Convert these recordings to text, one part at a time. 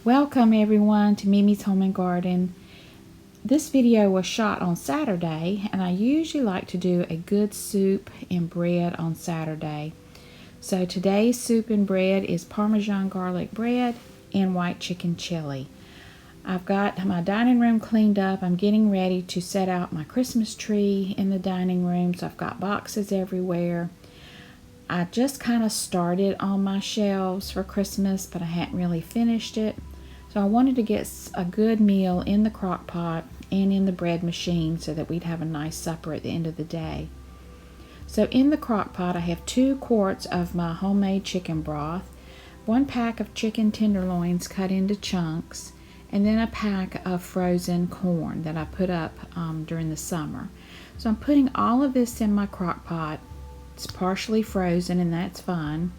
Welcome everyone to Mimi's Home and Garden. This video was shot on Saturday, and I usually like to do a good soup and bread on Saturday. So today's soup and bread is Parmesan garlic bread and white chicken chili. I've got my dining room cleaned up. I'm getting ready to set out my Christmas tree in the dining room, so I've got boxes everywhere. I just kind of started on my shelves for Christmas, but I hadn't really finished it. So I wanted to get a good meal in the crock pot and in the bread machine so that we'd have a nice supper at the end of the day. So in the crock pot I have 2 quarts of my homemade chicken broth, 1 pack of chicken tenderloins cut into chunks, and then a pack of frozen corn that I put up during the summer. So I'm putting all of this in my crock pot. It's partially frozen, and that's fine.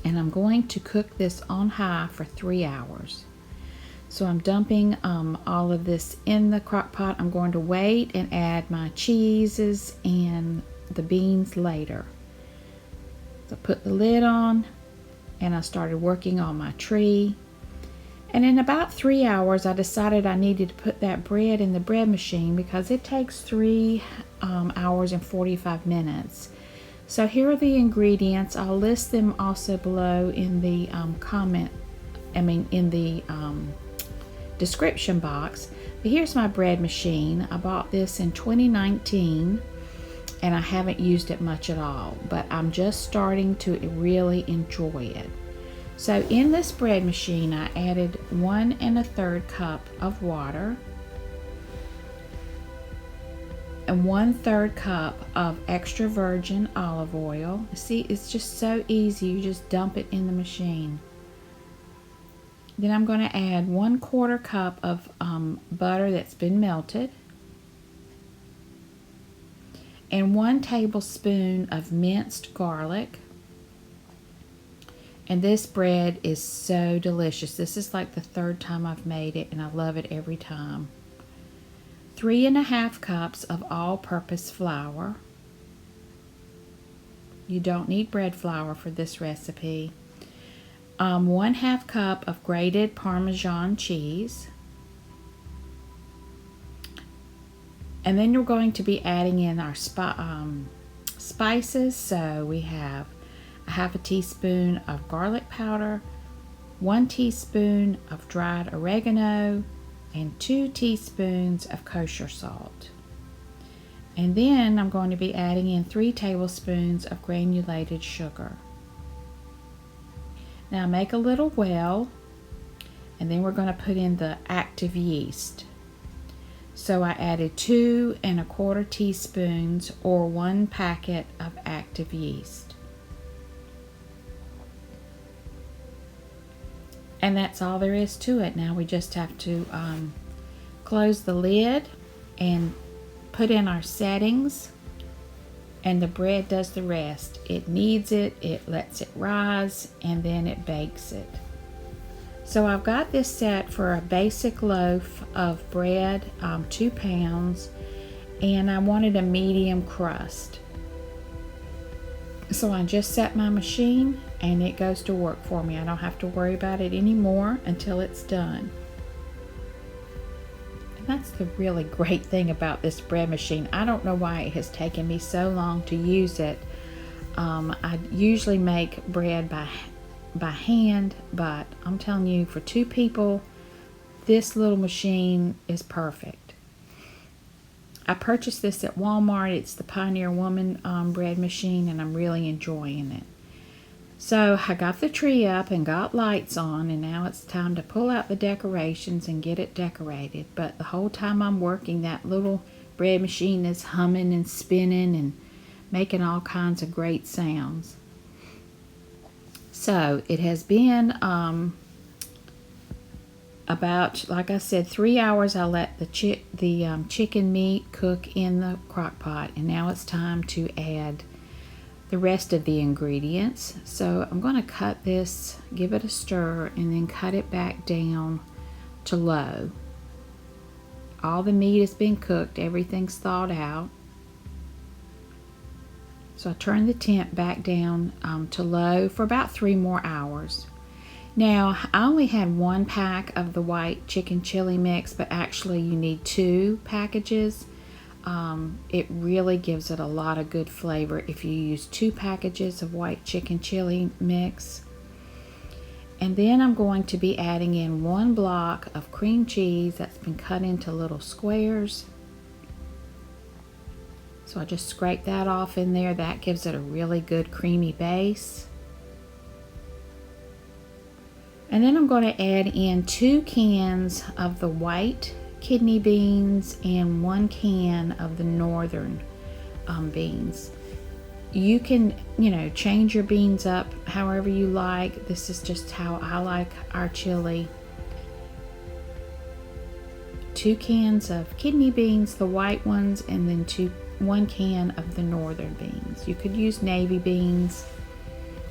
And I'm going to cook this on high for 3 hours. So I'm dumping all of this in the crock pot. I'm going to wait and add my cheeses and the beans later. So I put the lid on and I started working on my tree. And in about 3 hours I decided I needed to put that bread in the bread machine because it takes 3 hours and 45 minutes. So here are the ingredients. I'll list them also below in the description box. But here's my bread machine. I bought this in 2019 and I haven't used it much at all, but I'm just starting to really enjoy it. So in this bread machine I added 1 1/3 cup of water and 1/3 cup of extra virgin olive oil. See, it's just so easy. You just dump it in the machine. Then I'm going to add 1/4 cup of butter that's been melted and 1 tablespoon of minced garlic. And this bread is so delicious. This is like the 3rd time I've made it, and I love it every time. 3 1/2 cups of all-purpose flour. You don't need bread flour for this recipe. 1/2 cup of grated Parmesan cheese. And then you're going to be adding in our spices. So we have 1/2 teaspoon of garlic powder, 1 teaspoon of dried oregano, and 2 teaspoons of kosher salt. And then I'm going to be adding in 3 tablespoons of granulated sugar. Now make a little well, and then we're going to put in the active yeast. So I added 2 1/4 teaspoons or 1 packet of active yeast. And that's all there is to it. Now we just have to close the lid and put in our settings, and the bread does the rest. It kneads it, it lets it rise, and then it bakes it. So I've got this set for a basic loaf of bread, 2 pounds, and I wanted a medium crust. So I just set my machine and it goes to work for me. I don't have to worry about it anymore until it's done. And that's the really great thing about this bread machine. I don't know why it has taken me so long to use it. I usually make bread by hand, but I'm telling you, for 2 people, this little machine is perfect. I purchased this at Walmart. It's the Pioneer Woman bread machine, and I'm really enjoying it. So I got the tree up and got lights on, and now it's time to pull out the decorations and get it decorated. But the whole time I'm working, that little bread machine is humming and spinning and making all kinds of great sounds. So it has been about, like I said, 3 hours. I let the chicken meat cook in the crock pot, and now it's time to add the rest of the ingredients. So I'm going to cut this, give it a stir, and then cut it back down to low. All the meat has been cooked, everything's thawed out. So I turn the temp back down to low for about 3 more hours. Now, I only had 1 pack of the white chicken chili mix, but actually you need 2 packages. It really gives it a lot of good flavor if you use 2 packages of white chicken chili mix. And then I'm going to be adding in 1 block of cream cheese that's been cut into little squares. So I just scrape that off in there. That gives it a really good creamy base. And then I'm going to add in 2 cans of the white kidney beans and 1 can of the northern beans. You can, change your beans up however you like. This is just how I like our chili. 2 cans of kidney beans, the white ones, and then 1 can of the northern beans. You could use navy beans,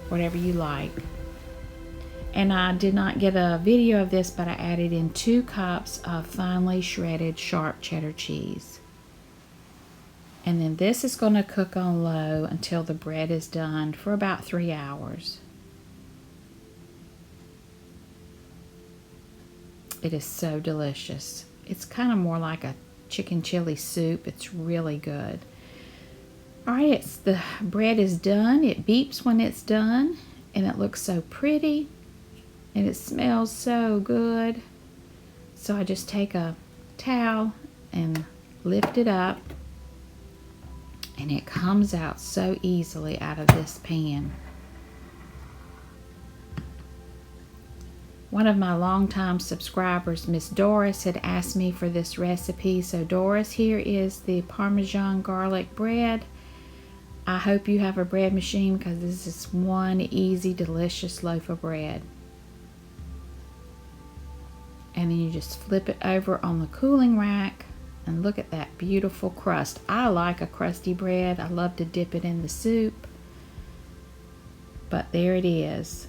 whatever you like. And I did not get a video of this, but I added in 2 cups of finely shredded sharp cheddar cheese. And then this is going to cook on low until the bread is done for about 3 hours. It is so delicious. It's kind of more like a chicken chili soup. It's really good. Alright, the bread is done. It beeps when it's done, and it looks so pretty, and it smells so good. So I just take a towel and lift it up, and it comes out so easily out of this pan. One of my longtime subscribers, Miss Doris, had asked me for this recipe. So Doris, here is the Parmesan garlic bread. I hope you have a bread machine, because this is one easy, delicious loaf of bread. And then you just flip it over on the cooling rack, and look at that beautiful crust. I like a crusty bread. I love to dip it in the soup. But there it is.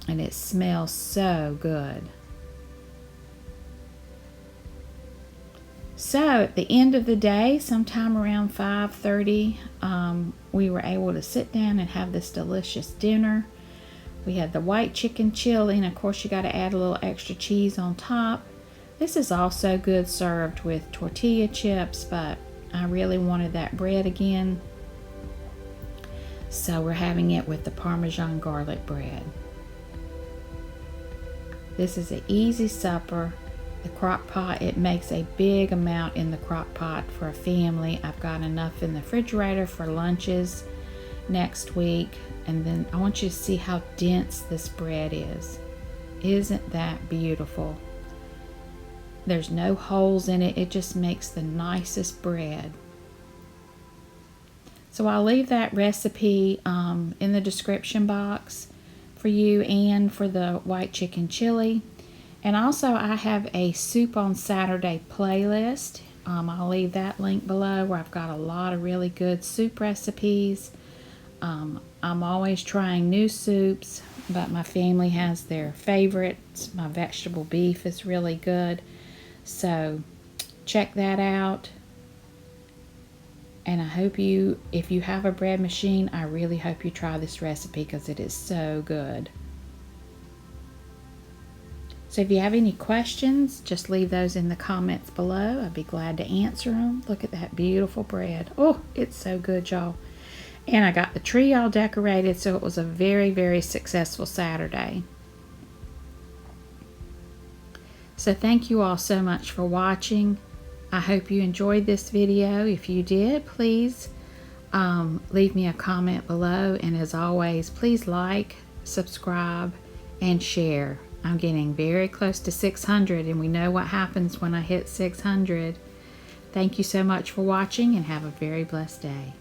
And it smells so good. So at the end of the day, sometime around 5:30, we were able to sit down and have this delicious dinner. We had the white chicken chili, and of course you got to add a little extra cheese on top. This is also good served with tortilla chips, but I really wanted that bread again. So we're having it with the Parmesan garlic bread. This is an easy supper. The crock pot, it makes a big amount in the crock pot for a family. I've got enough in the refrigerator for lunches next week. And then I want you to see how dense this bread is. Isn't that beautiful? There's no holes in it. It just makes the nicest bread. So I'll leave that recipe in the description box for you, and for the white chicken chili. And also I have a soup on Saturday playlist. I'll leave that link below, where I've got a lot of really good soup recipes. I'm always trying new soups, but my family has their favorites. My vegetable beef is really good. So check that out. And I hope if you have a bread machine, I really hope you try this recipe, because it is so good. So if you have any questions, just leave those in the comments below. I'd be glad to answer them. Look at that beautiful bread. Oh, it's so good, y'all. And I got the tree all decorated, so it was a very, very successful Saturday. So thank you all so much for watching. I hope you enjoyed this video. If you did, please leave me a comment below. And as always, please like, subscribe, and share. I'm getting very close to 600, and we know what happens when I hit 600. Thank you so much for watching, and have a very blessed day.